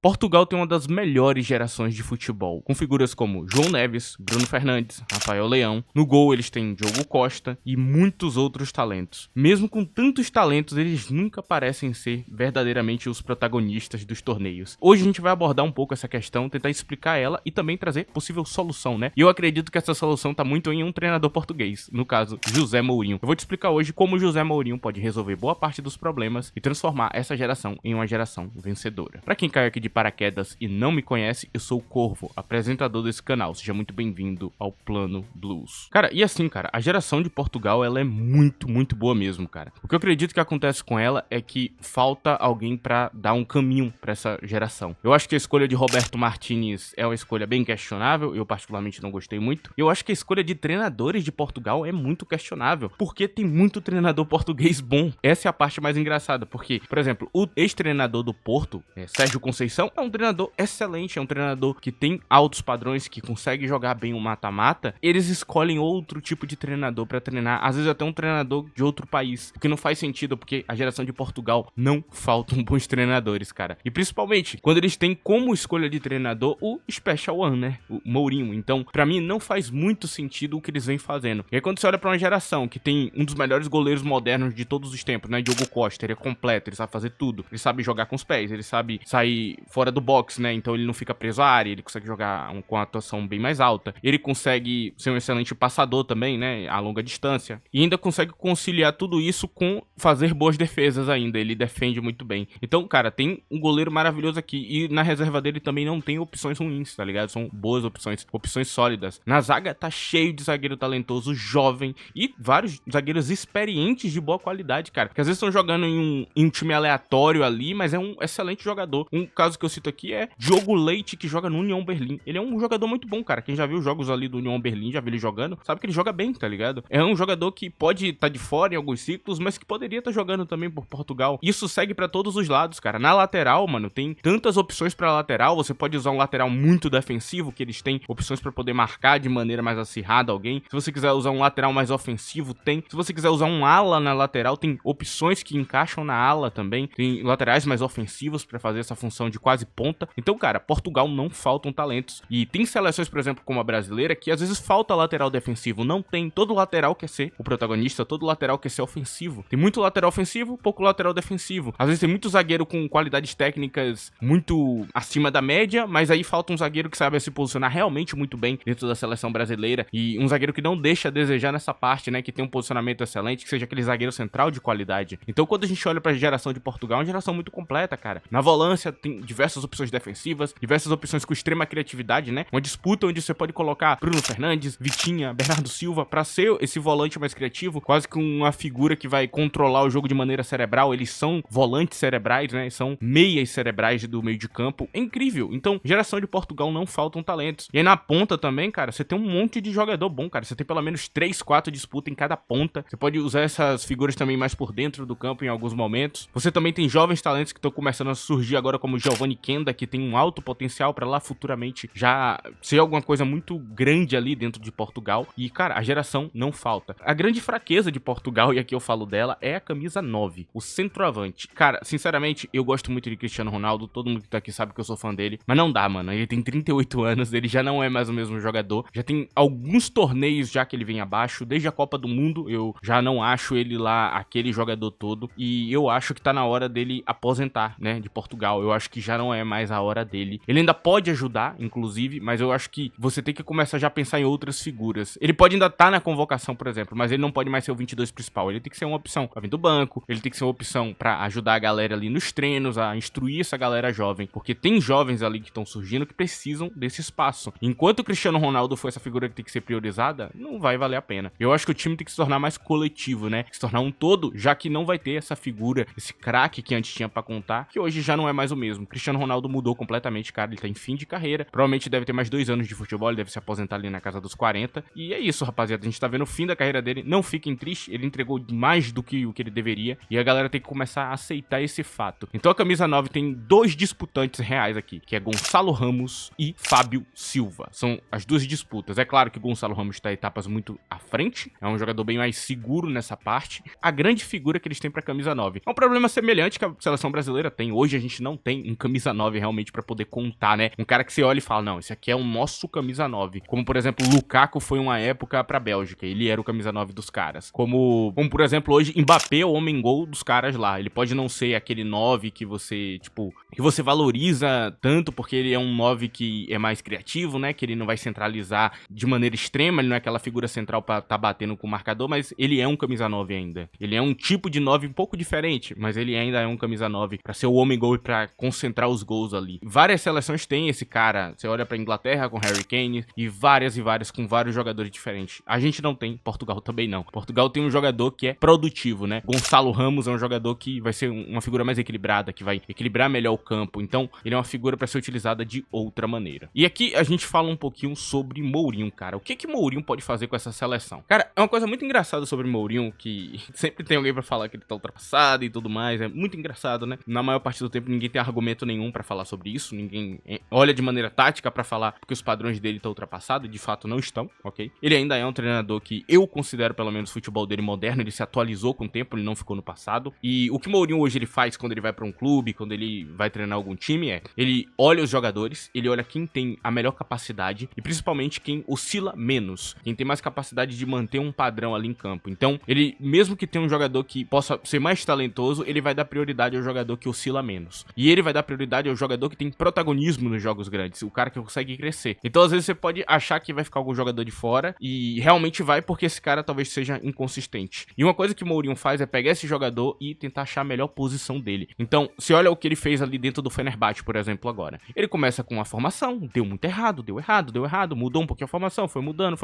Portugal tem uma das melhores gerações de futebol, com figuras como João Neves, Bruno Fernandes, Rafael Leão. No gol eles têm Diogo Costa e muitos outros talentos. Mesmo com tantos talentos, eles nunca parecem ser verdadeiramente os protagonistas dos torneios. Hoje a gente vai abordar um pouco essa questão, tentar explicar ela e também trazer possível solução, né? E eu acredito que essa solução tá muito em um treinador português, no caso, José Mourinho. Eu vou te explicar hoje como o José Mourinho pode resolver boa parte dos problemas e transformar essa geração em uma geração vencedora. Pra quem caiu aqui de paraquedas e não me conhece, eu sou o Corvo, apresentador desse canal. Seja muito bem-vindo ao Plano Blues. Cara, e assim, cara, a geração de Portugal, ela é muito boa mesmo, cara. O que eu acredito que acontece com ela é que falta alguém pra dar um caminho pra essa geração. Eu acho que a escolha de Roberto Martínez é uma escolha bem questionável, eu particularmente não gostei muito. Eu acho que a escolha de treinadores de Portugal é muito questionável, porque tem muito treinador português bom. Essa é a parte mais engraçada, porque, por exemplo, o ex-treinador do Porto, Sérgio Conceição, é um treinador excelente, é um treinador que tem altos padrões, que consegue jogar bem o mata-mata. Eles escolhem outro tipo de treinador pra treinar, às vezes até um treinador de outro país, o que não faz sentido, porque a geração de Portugal não faltam bons treinadores, cara. E principalmente, quando eles têm como escolha de treinador o Special One, né? O Mourinho. Então, pra mim, não faz muito sentido o que eles vêm fazendo. E aí, quando você olha pra uma geração que tem um dos melhores goleiros modernos de todos os tempos, né? Diogo Costa, ele é completo, ele sabe fazer tudo. Ele sabe jogar com os pés, ele sabe sair fora do box, né? Então ele não fica preso à área, ele consegue jogar com uma atuação bem mais alta. Ele consegue ser um excelente passador também, né? A longa distância. E ainda consegue conciliar tudo isso com fazer boas defesas ainda. Ele defende muito bem. Então, cara, tem um goleiro maravilhoso aqui. E na reserva dele também não tem opções ruins, tá ligado? São boas opções, opções sólidas. Na zaga tá cheio de zagueiro talentoso, jovem e vários zagueiros experientes de boa qualidade, cara. Que às vezes estão jogando em um time aleatório ali, mas é um excelente jogador. Um caso que eu cito aqui é Diogo Leite, que joga no União Berlim. Ele é um jogador muito bom, cara. Quem já viu jogos ali do União Berlim, já viu ele jogando, sabe que ele joga bem, tá ligado? É um jogador que pode estar de fora em alguns ciclos, mas que poderia estar jogando também por Portugal. Isso segue pra todos os lados, cara. Na lateral, mano, tem tantas opções pra lateral. Você pode usar um lateral muito defensivo, que eles têm opções pra poder marcar de maneira mais acirrada alguém. Se você quiser usar um lateral mais ofensivo, tem. Se você quiser usar um ala na lateral, tem opções que encaixam na ala também. Tem laterais mais ofensivos pra fazer essa função de quase ponta. Então, cara, Portugal não faltam talentos. E tem seleções, por exemplo, como a brasileira, que às vezes falta lateral defensivo. Não tem. Todo lateral quer ser o protagonista, todo lateral quer ser ofensivo. Tem muito lateral ofensivo, pouco lateral defensivo. Às vezes tem muito zagueiro com qualidades técnicas muito acima da média, mas aí falta um zagueiro que sabe se posicionar realmente muito bem dentro da seleção brasileira. E um zagueiro que não deixa a desejar nessa parte, né? Que tem um posicionamento excelente, que seja aquele zagueiro central de qualidade. Então, quando a gente olha pra geração de Portugal, é uma geração muito completa, cara. Na volância tem diversas opções defensivas, diversas opções com extrema criatividade, né? Uma disputa onde você pode colocar Bruno Fernandes, Vitinha, Bernardo Silva pra ser esse volante mais criativo, quase que uma figura que vai controlar o jogo de maneira cerebral. Eles são volantes cerebrais, né? São meias cerebrais do meio de campo. É incrível. Então, geração de Portugal não faltam talentos. E aí na ponta também, cara, você tem um monte de jogador bom, cara. Você tem pelo menos 3, 4 disputas em cada ponta. Você pode usar essas figuras também mais por dentro do campo em alguns momentos. Você também tem jovens talentos que estão começando a surgir agora, como Giovanni Kenda, que tem um alto potencial pra lá futuramente já ser alguma coisa muito grande ali dentro de Portugal. E, cara, a geração não falta. A grande fraqueza de Portugal, e aqui eu falo dela, é a camisa 9, o centroavante. Cara, sinceramente, eu gosto muito de Cristiano Ronaldo, todo mundo que tá aqui sabe que eu sou fã dele, mas não dá, mano. Ele tem 38 anos, ele já não é mais o mesmo jogador. Já tem alguns torneios já que ele vem abaixo, desde a Copa do Mundo, eu já não acho ele lá aquele jogador todo. E eu acho que tá na hora dele aposentar, né, de Portugal. Eu acho que já não é mais a hora dele. Ele ainda pode ajudar, inclusive, mas eu acho que você tem que começar já a pensar em outras figuras. Ele pode ainda estar na convocação, por exemplo, mas ele não pode mais ser o 22 principal. Ele tem que ser uma opção pra vir do banco, ele tem que ser uma opção pra ajudar a galera ali nos treinos, a instruir essa galera jovem, porque tem jovens ali que estão surgindo que precisam desse espaço. Enquanto o Cristiano Ronaldo for essa figura que tem que ser priorizada, não vai valer a pena. Eu acho que o time tem que se tornar mais coletivo, né? Se tornar um todo, já que não vai ter essa figura, esse craque que antes tinha pra contar, que hoje já não é mais o mesmo. Cristiano Ronaldo mudou completamente, cara. Ele tá em fim de carreira. Provavelmente deve ter mais 2 anos de futebol, ele deve se aposentar ali na casa dos 40. E é isso, rapaziada. A gente tá vendo o fim da carreira dele. Não fiquem tristes, ele entregou mais do que o que ele deveria. E a galera tem que começar a aceitar esse fato. Então a camisa 9 tem 2 disputantes reais aqui, que é Gonçalo Ramos e Fábio Silva. São as 2 disputas. É claro que Gonçalo Ramos está etapas muito à frente. É um jogador bem mais seguro nessa parte. A grande figura que eles têm pra camisa 9. É um problema semelhante que a seleção brasileira tem. Hoje a gente não tem um camisa 9 realmente pra poder contar, né? Um cara que você olha e fala, não, esse aqui é o nosso camisa 9. Como, por exemplo, o Lukaku foi uma época pra Bélgica, ele era o camisa 9 dos caras. Como por exemplo, hoje, Mbappé é o homem-gol dos caras lá. Ele pode não ser aquele 9 que você, tipo, que você valoriza tanto porque ele é um 9 que é mais criativo, né? Que ele não vai centralizar de maneira extrema, ele não é aquela figura central pra tá batendo com o marcador, mas ele é um camisa 9 ainda. Ele é um tipo de 9 um pouco diferente, mas ele ainda é um camisa 9 pra ser o homem-gol e pra concentrar os gols ali. Várias seleções têm esse cara. Você olha pra Inglaterra com Harry Kane e várias com vários jogadores diferentes. A gente não tem, Portugal também não. Portugal tem um jogador que é produtivo, né? Gonçalo Ramos é um jogador que vai ser uma figura mais equilibrada, que vai equilibrar melhor o campo. Então, ele é uma figura pra ser utilizada de outra maneira. E aqui a gente fala um pouquinho sobre Mourinho, cara. O que Mourinho pode fazer com essa seleção? Cara, é uma coisa muito engraçada sobre Mourinho, que sempre tem alguém pra falar que ele tá ultrapassado e tudo mais. É muito engraçado, né? Na maior parte do tempo, ninguém tem argumento nenhum pra falar sobre isso. Ninguém olha de maneira tática pra falar porque os padrões dele estão ultrapassados. De fato, não estão, ok? Ele ainda é um treinador que eu considero, pelo menos, o futebol dele moderno. Ele se atualizou com o tempo, ele não ficou no passado. E o que Mourinho hoje ele faz quando ele vai pra um clube, quando ele vai treinar algum time, ele olha os jogadores, ele olha quem tem a melhor capacidade e principalmente quem oscila menos, quem tem mais capacidade de manter um padrão ali em campo. Então, ele, mesmo que tenha um jogador que possa ser mais talentoso, ele vai dar prioridade ao jogador que oscila menos. E ele vai dar prioridade ao jogador que tem protagonismo nos jogos grandes, o cara que consegue crescer. Então, às vezes, você pode achar que vai ficar algum jogador de fora e realmente vai porque esse cara talvez seja inconsistente. E uma coisa que o Mourinho faz é pegar esse jogador e tentar achar a melhor posição dele. Então, se olha o que ele fez ali dentro do Fenerbahçe, por exemplo, agora. Ele começa com uma formação, deu muito errado, deu errado, mudou um pouquinho a formação, foi mudando.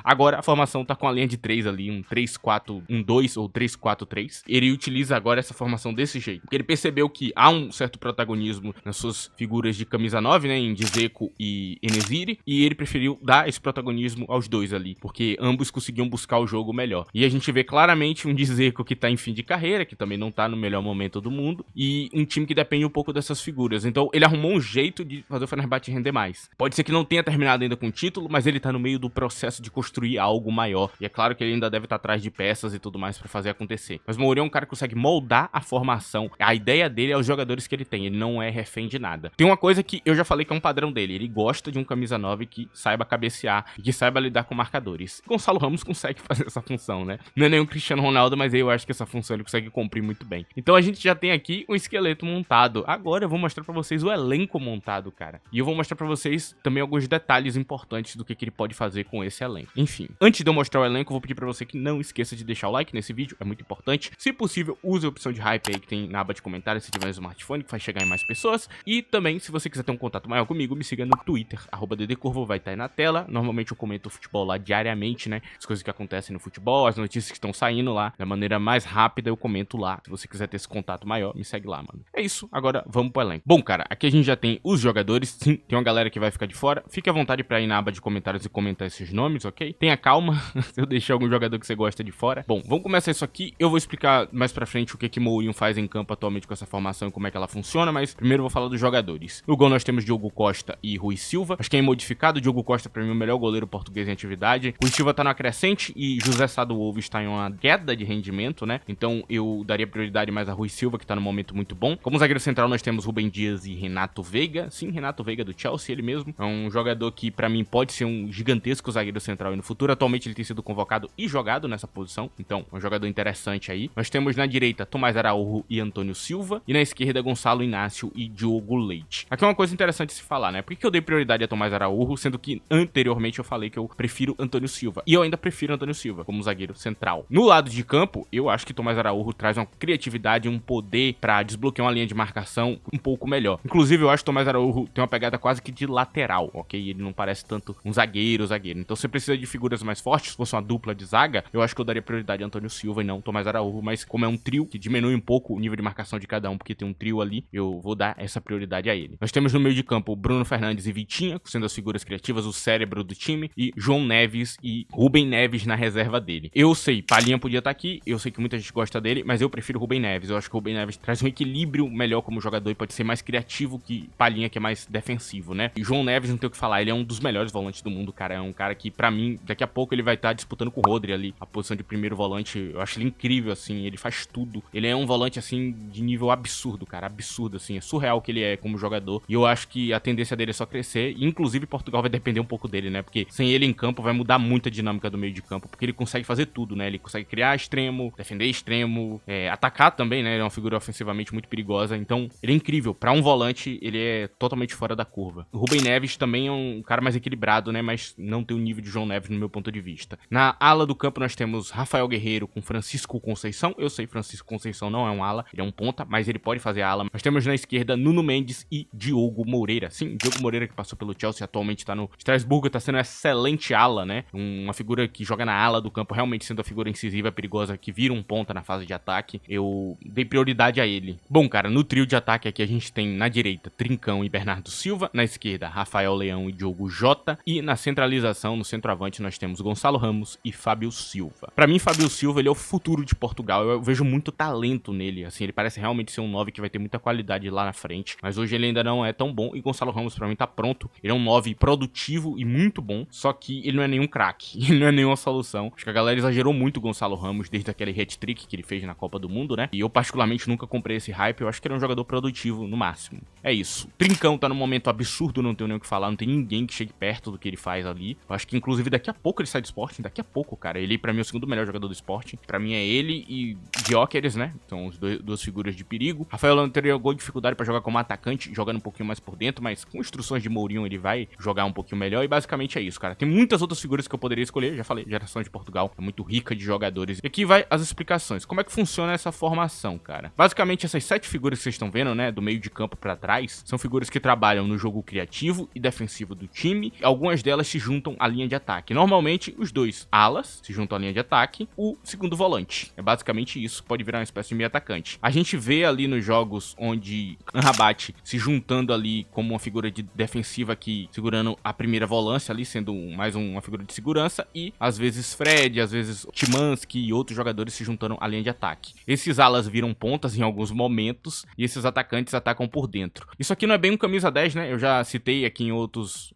Agora a formação tá com a linha de 3 ali, um 3-4-1-2 ou 3-4-3. Ele utiliza agora essa formação desse jeito, porque ele percebeu que há um certo protagonismo nas suas figuras de camisa 9, né, em Dzeko e En-Nesyri, e ele preferiu dar esse protagonismo aos dois ali, porque ambos conseguiam buscar o jogo melhor. E a gente vê claramente um Dzeko que tá em fim de carreira, que também não tá no melhor momento do mundo, e um time que depende um pouco dessas figuras. Então ele arrumou um jeito de fazer o Fenerbahçe render mais. Pode ser que não tenha terminado ainda com o título, mas ele tá no meio do processo de construir algo maior. E é claro que ele ainda deve estar atrás de peças e tudo mais pra fazer acontecer. Mas o Mourinho é um cara que consegue moldar a formação. A ideia dele é os jogadores que ele tem. Ele não é refém de nada. Tem uma coisa que eu já falei que é um padrão dele. Ele gosta de um camisa 9 que saiba cabecear e que saiba lidar com marcadores. Gonçalo Ramos consegue fazer essa função, né? Não é nem o Cristiano Ronaldo, mas eu acho que essa função ele consegue cumprir muito bem. Então a gente já tem aqui um esqueleto montado. Agora eu vou mostrar pra vocês o elenco montado, cara. E eu vou mostrar pra vocês também alguns detalhes importantes do que ele pode fazer com esse elenco. Enfim, antes de eu mostrar o elenco, eu vou pedir pra você que não esqueça de deixar o like nesse vídeo, é muito importante. Se possível, use a opção de hype aí que tem na aba de comentários se tiver um smartphone, que vai chegar em mais pessoas. E também, se você quiser ter um contato maior comigo, me siga no Twitter, @ddcorvo, vai estar aí na tela. Normalmente eu comento o futebol lá diariamente, né? As coisas que acontecem no futebol, as notícias que estão saindo lá, da maneira mais rápida eu comento lá. Se você quiser ter esse contato maior, me segue lá, mano. É isso, agora vamos pro elenco. Bom, cara, aqui a gente já tem os jogadores, sim, tem uma galera que vai ficar de fora. Fique à vontade pra ir na aba de comentários e comentar esses nomes, ok? Tenha calma, se eu deixar algum jogador que você gosta de fora. Bom, vamos começar isso aqui. Eu vou explicar mais pra frente o que Mourinho faz em campo atualmente com essa formação e como é que ela funciona, mas primeiro eu vou falar dos jogadores. No gol nós temos Diogo Costa e Rui Silva. Acho que é modificado. Diogo Costa, pra mim, o melhor goleiro português em atividade. Rui Silva tá na crescente e José Sá do Wolves tá em uma queda de rendimento, né? Então eu daria prioridade mais a Rui Silva, que tá num momento muito bom. Como zagueiro central nós temos Rubem Dias e Renato Veiga. Sim, Renato Veiga do Chelsea, ele mesmo. É um jogador que pra mim pode ser um gigantesco zagueiro central no futuro. Atualmente ele tem sido convocado e jogado nessa posição. Então, é um jogador interessante aí. Nós temos na direita Tomás Araújo e Antônio Silva. E na esquerda Gonçalo Inácio e Diogo Leite. Aqui é uma coisa interessante se falar, né? Por que eu dei prioridade a Tomás Araújo, sendo que anteriormente eu falei que eu prefiro Antônio Silva. E eu ainda prefiro Antônio Silva como zagueiro central. No lado de campo, eu acho que Tomás Araújo traz uma criatividade, um poder pra desbloquear uma linha de marcação um pouco melhor. Inclusive, eu acho que Tomás Araújo tem uma pegada quase que de lateral, ok? Ele não parece tanto um zagueiro. Então, você precisa de figuras mais fortes. Se fosse uma dupla de zaga, eu acho que eu daria prioridade a Antônio Silva e não Tomás Araújo. Mas como é um trio que diminui um pouco o nível de marcação de cada um, porque tem um trio ali, eu vou dar essa prioridade a ele. Nós temos no meio de campo Bruno Fernandes e Vitinha, sendo as figuras criativas, o cérebro do time, e João Neves e Rubem Neves na reserva dele. Eu sei, Palhinha podia estar aqui, eu sei que muita gente gosta dele, mas eu prefiro Rubem Neves. Eu acho que o Rubem Neves traz um equilíbrio melhor como jogador e pode ser mais criativo que Palhinha, que é mais defensivo, né? E João Neves, não tem o que falar, ele é um dos melhores volantes do mundo, cara. É um cara que, pra mim, daqui a pouco ele vai estar disputando com o Rodri ali, a posição de primeiro volante. Eu acho ele incrível, assim, ele faz tudo. Ele é um volante, assim, de nível absurdo, cara, absurdo, assim, surreal que ele é como jogador. E eu acho que a tendência dele é só crescer. E, inclusive, Portugal vai depender um pouco dele, né? Porque sem ele em campo vai mudar muito a dinâmica do meio de campo. Porque ele consegue fazer tudo, né? Ele consegue criar extremo, defender extremo, atacar também, né? Ele é uma figura ofensivamente muito perigosa. Então, ele é incrível. Pra um volante, ele é totalmente fora da curva. O Rubem Neves também é um cara mais equilibrado, né? Mas não tem o nível de João Neves no meu ponto de vista. Na ala do campo, nós temos Rafael Guerreiro com Francisco Conceição. Eu sei, Francisco Conceição não é um ala, ele é um ponta, mas ele pode fazer ala. Nós temos na esquerda Nuno Mendes e Diogo Moreira. Sim, Diogo Moreira, que passou pelo Chelsea, atualmente tá no Estrasburgo, tá sendo uma excelente ala, né? Uma figura que joga na ala do campo, realmente sendo a figura incisiva, perigosa, que vira um ponta na fase de ataque. Eu dei prioridade a ele. Bom, cara, no trio de ataque aqui a gente tem na direita Trincão e Bernardo Silva, na esquerda Rafael Leão e Diogo Jota, e na centralização, no centroavante, nós temos Gonçalo Ramos e Fábio Silva. Pra mim, Fábio Silva, ele é o futuro de Portugal. Eu vejo muito talento nele, assim, ele parece realmente ser um 9 que vai ter muita qualidade lá na frente, mas hoje ele ainda não é tão bom, e Gonçalo Ramos pra mim tá pronto. Ele é um 9 produtivo e muito bom, só que ele não é nenhum craque, ele não é nenhuma solução. Acho que a galera exagerou muito o Gonçalo Ramos desde aquele hat-trick que ele fez na Copa do Mundo, né? E eu particularmente nunca comprei esse hype, eu acho que ele é um jogador produtivo no máximo. É isso. Trincão tá num momento absurdo, não tenho nem o que falar, não tem ninguém que chegue perto do que ele faz ali. Eu acho que inclusive daqui a pouco ele sai do Sporting, daqui a pouco, cara. Ele pra mim é o segundo melhor jogador do Sporting. Pra mim é ele e Gyökeres, né? São as duas figuras de perigo. Rafael Leão teria alguma dificuldade pra jogar como atacante, jogando um pouquinho mais por dentro, mas com instruções de Mourinho ele vai jogar um pouquinho melhor. E basicamente é isso, cara. Tem muitas outras figuras que eu poderia escolher, já falei, geração de Portugal é muito rica de jogadores. E aqui vai as explicações. Como é que funciona essa formação, cara? Basicamente essas 7 figuras que vocês estão vendo, né, do meio de campo pra trás, são figuras que trabalham no jogo criativo e defensivo do time. Algumas delas se juntam à linha de ataque. Normalmente os dois alas se juntam à linha de ataque, o segundo volante. É basicamente isso, pode virar uma espécie de meio atacante. A gente vê ali nos jogos onde Amrabat se juntando ali como uma figura de defensiva aqui, segurando a primeira volância ali, sendo mais uma figura de segurança, e às vezes Fred, às vezes Timansky e outros jogadores se juntando à linha de ataque. Esses alas viram pontas em alguns momentos e esses atacantes atacam por dentro. Isso aqui não é bem um camisa 10, né? Eu já citei aqui em outros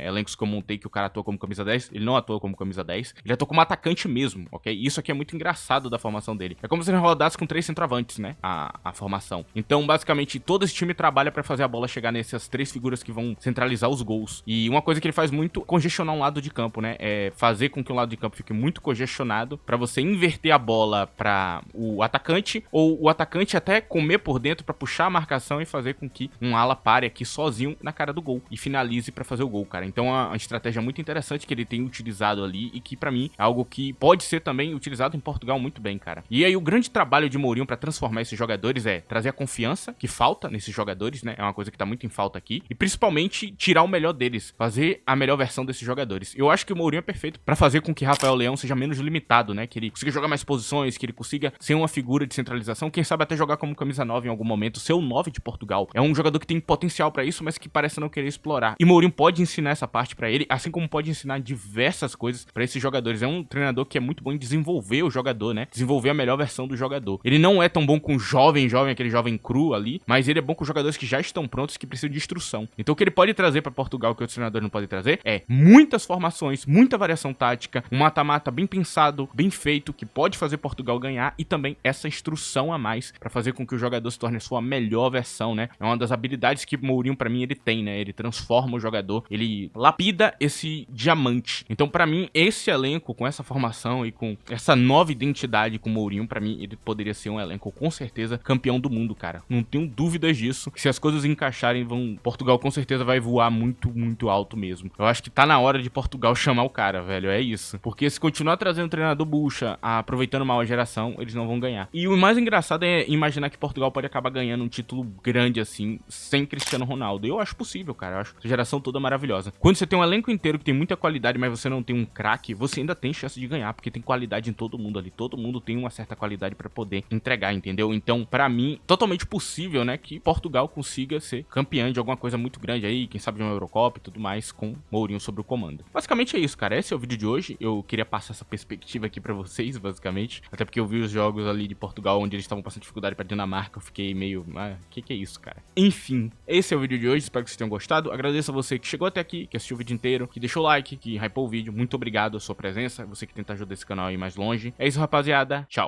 elencos que eu montei que o cara atua como camisa 10. Ele não atua como camisa 10. Ele atua como atacante mesmo, ok? Isso aqui é muito engraçado da formação dele. É como se ele rodasse com 3 centroavantes, né? A formação. Então, basicamente, todo esse time trabalha pra fazer a bola chegar nessas 3 figuras que vão centralizar os gols. E uma coisa que ele faz muito, congestionar um lado de campo, né? É fazer com que um lado de campo fique muito congestionado pra você inverter a bola pra o atacante, ou o atacante até comer por dentro pra puxar a marcação e fazer com que um ala pare aqui sozinho na cara do gol e finalize pra fazer o gol, cara. Então é uma estratégia muito interessante que ele tem utilizado ali e que pra mim é algo que pode ser também utilizado em Portugal muito bem, cara. E aí o grande trabalho de Mourinho pra transformar esses jogadores é trazer a confiança que falta nesses jogadores, né? É uma coisa que tá muito em falta aqui. E principalmente tirar o melhor deles, fazer a melhor versão desses jogadores. Eu acho que o Mourinho é perfeito pra fazer com que Rafael Leão seja menos limitado, né? Que ele consiga jogar mais posições, que ele consiga ser uma figura de centralização, quem sabe até jogar como camisa 9 em algum momento, ser o 9 de Portugal. É um jogador que tem potencial pra isso, mas que parece não querer explorar. E Mourinho pode ensinar essa parte pra ele, assim como pode ensinar diversas coisas pra esses jogadores. É um treinador que é muito bom em desenvolver o jogador, né? Desenvolver a melhor versão do jogador. Ele não é tão bom com jovem, aquele jovem cru ali, mas ele é bom com jogadores que já estão prontos, que precisam de instrução. Então o que ele pode trazer pra Portugal, que outros treinadores não podem trazer, é muitas formações, muita variação tática, um mata-mata bem pensado, bem feito, que pode fazer Portugal ganhar, e também essa instrução a mais pra fazer com que o jogador se torne a sua melhor versão, né? É uma das habilidades que Mourinho, pra mim, ele tem, né? Ele transforma o jogador, ele lapida esse diamante. Então, pra mim, esse elenco, com essa formação e com essa nova identidade com o Mourinho, pra mim, ele poderia ser um elenco, com certeza, campeão do mundo, cara. Não tenho dúvidas disso. Se as coisas encaixarem, Portugal com certeza vai voar muito, muito alto mesmo. Eu acho que tá na hora de Portugal chamar o cara, velho. É isso. Porque se continuar trazendo o treinador bucha, aproveitando mal a geração, eles não vão ganhar. E o mais engraçado é imaginar que Portugal pode acabar ganhando um título grande assim, sem Cristiano Ronaldo. Eu acho possível, cara. Eu acho essa geração toda maravilhosa. Quando você tem um elenco inteiro que tem muita qualidade, mas você não tem um craque, você ainda tem chance de ganhar, porque tem qualidade em todo mundo ali. Todo mundo tem uma certa qualidade pra poder entregar, entendeu? Então, pra mim, totalmente possível, né, que Portugal consiga ser campeão de alguma coisa muito grande aí, quem sabe de uma Eurocopa e tudo mais, com Mourinho sobre o comando. Basicamente é isso, cara. Esse é o vídeo de hoje. Eu queria passar essa perspectiva aqui pra vocês, basicamente. Até porque eu vi os jogos ali de Portugal, onde eles estavam passando dificuldade pra Dinamarca. Eu fiquei meio... que é isso, cara? Enfim, esse é o vídeo de hoje. Espero que vocês tenham gostado. Agradeço a você que chegou até aqui, que assistiu o vídeo inteiro, que deixou o like, que hypou o vídeo. Muito obrigado a sua presença. Você que tenta ajudar esse canal a ir mais longe. É isso, rapaziada. Tchau.